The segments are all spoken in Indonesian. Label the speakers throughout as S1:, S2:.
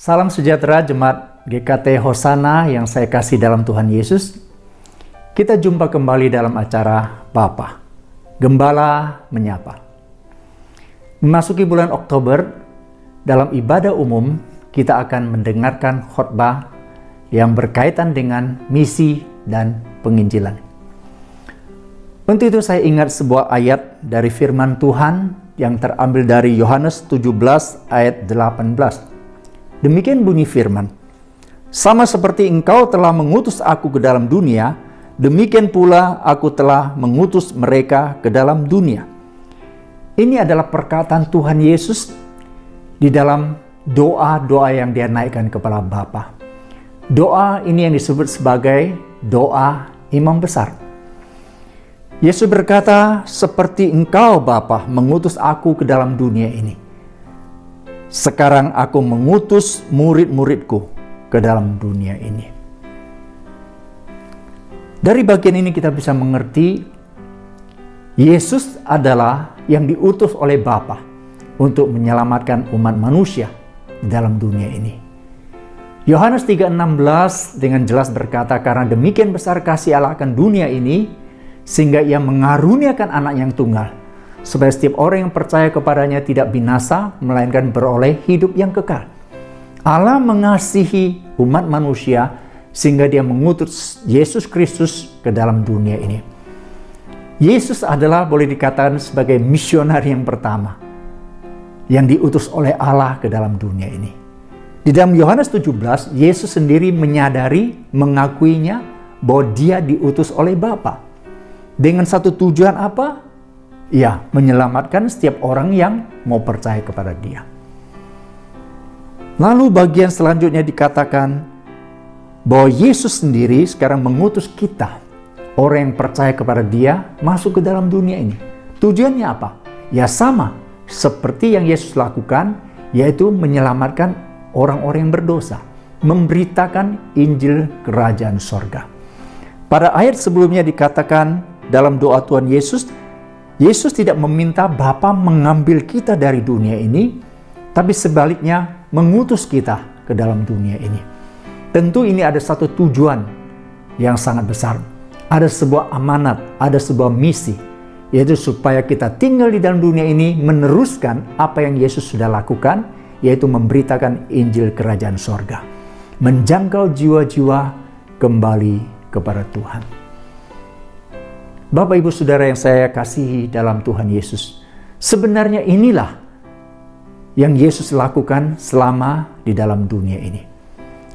S1: Salam sejahtera Jemaat GKT Hosana yang saya kasih dalam Tuhan Yesus. Kita jumpa kembali dalam acara Bapa, Gembala Menyapa. Memasuki bulan Oktober, dalam ibadah umum kita akan mendengarkan khotbah yang berkaitan dengan misi dan penginjilan. Untuk itu saya ingat sebuah ayat dari firman Tuhan yang terambil dari Yohanes 17 ayat 18. Demikian bunyi firman, "Sama seperti engkau telah mengutus aku ke dalam dunia, demikian pula aku telah mengutus mereka ke dalam dunia." Ini adalah perkataan Tuhan Yesus di dalam doa-doa yang dia naikkan kepada Bapa. Doa ini yang disebut sebagai doa imam besar. Yesus berkata, "Seperti engkau Bapa mengutus aku ke dalam dunia ini, sekarang aku mengutus murid-muridku ke dalam dunia ini." Dari bagian ini kita bisa mengerti Yesus adalah yang diutus oleh Bapa untuk menyelamatkan umat manusia di dalam dunia ini. Yohanes 3:16 dengan jelas berkata, "Karena demikian besar kasih Allah akan dunia ini, sehingga ia mengaruniakan anak yang tunggal, supaya setiap orang yang percaya kepadanya tidak binasa, melainkan beroleh hidup yang kekal." Allah mengasihi umat manusia sehingga dia mengutus Yesus Kristus ke dalam dunia ini. Yesus adalah boleh dikatakan sebagai misionaris yang pertama yang diutus oleh Allah ke dalam dunia ini. Di dalam Yohanes 17, Yesus sendiri menyadari, mengakuinya bahwa dia diutus oleh Bapa. Dengan satu tujuan apa? Ya, menyelamatkan setiap orang yang mau percaya kepada dia. Lalu bagian selanjutnya dikatakan bahwa Yesus sendiri sekarang mengutus kita, orang yang percaya kepada dia, masuk ke dalam dunia ini. Tujuannya apa? Ya sama seperti yang Yesus lakukan, yaitu menyelamatkan orang-orang yang berdosa, memberitakan Injil Kerajaan Sorga. Pada ayat sebelumnya dikatakan dalam doa Tuhan Yesus, Yesus tidak meminta Bapa mengambil kita dari dunia ini, tapi sebaliknya mengutus kita ke dalam dunia ini. Tentu ini ada satu tujuan yang sangat besar. Ada sebuah amanat, ada sebuah misi, yaitu supaya kita tinggal di dalam dunia ini meneruskan apa yang Yesus sudah lakukan, yaitu memberitakan Injil Kerajaan Sorga, menjangkau jiwa-jiwa kembali kepada Tuhan. Bapak, Ibu, Saudara yang saya kasihi dalam Tuhan Yesus, sebenarnya inilah yang Yesus lakukan selama di dalam dunia ini.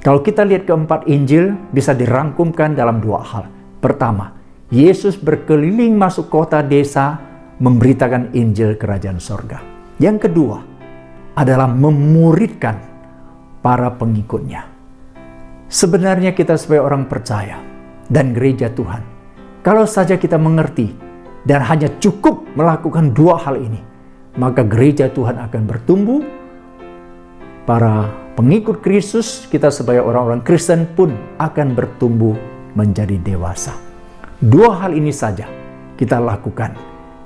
S1: Kalau kita lihat keempat Injil bisa dirangkumkan dalam dua hal. Pertama, Yesus berkeliling masuk kota desa memberitakan Injil Kerajaan Sorga. Yang kedua adalah memuridkan para pengikutnya. Sebenarnya kita sebagai orang percaya dan gereja Tuhan, kalau saja kita mengerti dan hanya cukup melakukan dua hal ini, maka gereja Tuhan akan bertumbuh. Para pengikut Kristus, kita sebagai orang-orang Kristen pun akan bertumbuh menjadi dewasa. Dua hal ini saja kita lakukan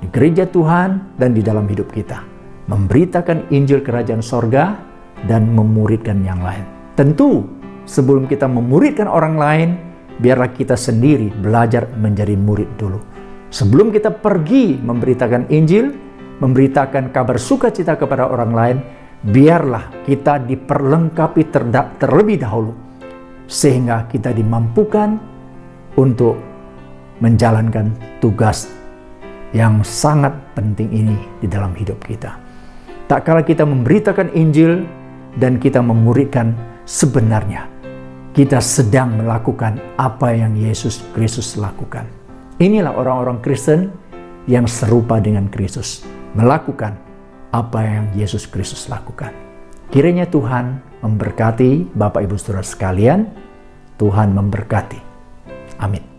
S1: di gereja Tuhan dan di dalam hidup kita. Memberitakan Injil Kerajaan Sorga dan memuridkan yang lain. Tentu sebelum kita memuridkan orang lain, biarlah kita sendiri belajar menjadi murid dulu. Sebelum kita pergi memberitakan Injil, memberitakan kabar sukacita kepada orang lain, biarlah kita diperlengkapi terlebih dahulu, sehingga kita dimampukan untuk menjalankan tugas yang sangat penting ini di dalam hidup kita. Tak kala kita memberitakan Injil dan kita memuridkan, sebenarnya kita sedang melakukan apa yang Yesus Kristus lakukan. Inilah orang-orang Kristen yang serupa dengan Kristus, melakukan apa yang Yesus Kristus lakukan. Kiranya Tuhan memberkati Bapak Ibu Saudara sekalian. Tuhan memberkati. Amin.